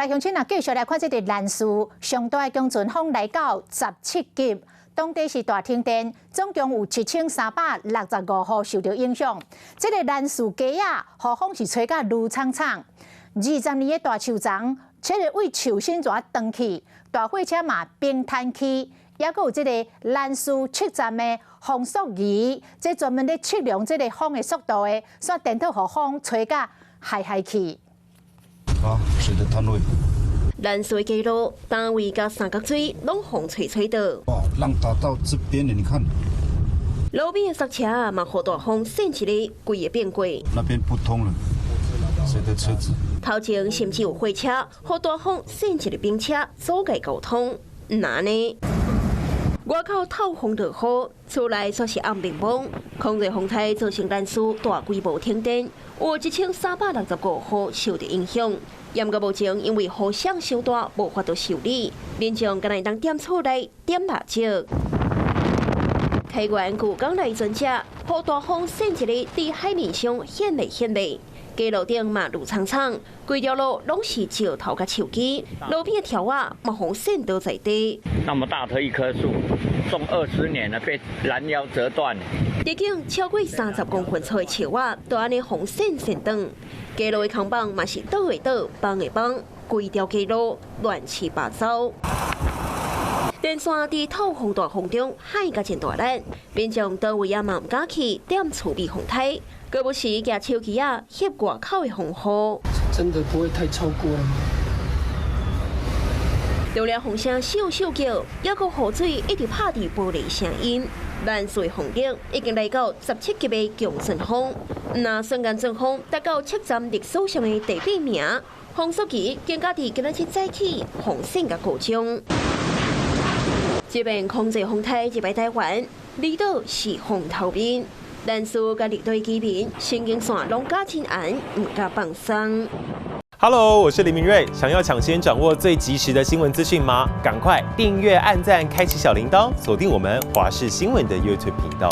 乡亲啊，继续来看这个兰屿上大的强阵风来到17级，当地是大停电，总共有7365户受到影响。这个兰屿街啊，雨风是吹甲如苍苍。20年的大树丛，这个为树身蛇断去，大货车嘛冰摊去，也有这个兰屿测站的风速仪，这专门咧测量这个风的速度的，煞电到雨风吹甲嗨嗨去。 啊，水的摊位。兰水街路单位甲三角锥拢风吹吹到，哇，浪打到这边了，你看。路边的塞车嘛，雨大风掀起来，规个变轨。那边不通了，谁的车子？头前甚至有货车，雨大风掀起来冰车，阻碍交通。那呢？外口透风落雨，厝内却是暗蒙蒙，狂热风台造成兰屿大规模停电，有1365户受到影响。严到目前，因为雨声小大，无法度修理，民众敢来当点厝内点蜡烛。开源旧港内专家，雨大风掀起来，伫海面上显来显未。街路顶马路苍苍，规条路拢是石头甲树枝，路边的条啊，嘛风渗倒在地。那么大的一棵树，种20年了，被拦腰折断了。直径超过30公分粗的树啊，都安尼风渗渗断。街路的空棒嘛是倒的倒，帮的帮，规条街路乱七八糟。电线伫透风大风中海甲真大烂，民众倒位也嘛唔敢去点厝避风台。 过不时举手机啊，翕外口的风雨，真的不会太超过了吗？除了风声咻咻叫，也有雨水一直拍伫玻璃声音。兰水风力已经来到17级的强阵风，那瞬间阵风达到测站历史上的第2名。风速计更加伫今仔日早起风声甲高中。这边空气风台一摆台湾，离岛是风头面。 兰屿甲离岛居民，神经线拢加真严，唔敢放松。Hello， 我是林明瑞。想要抢先掌握最及时的新闻资讯吗？赶快订阅、按赞、开启小铃铛，锁定我们华视新闻的 YouTube 频道。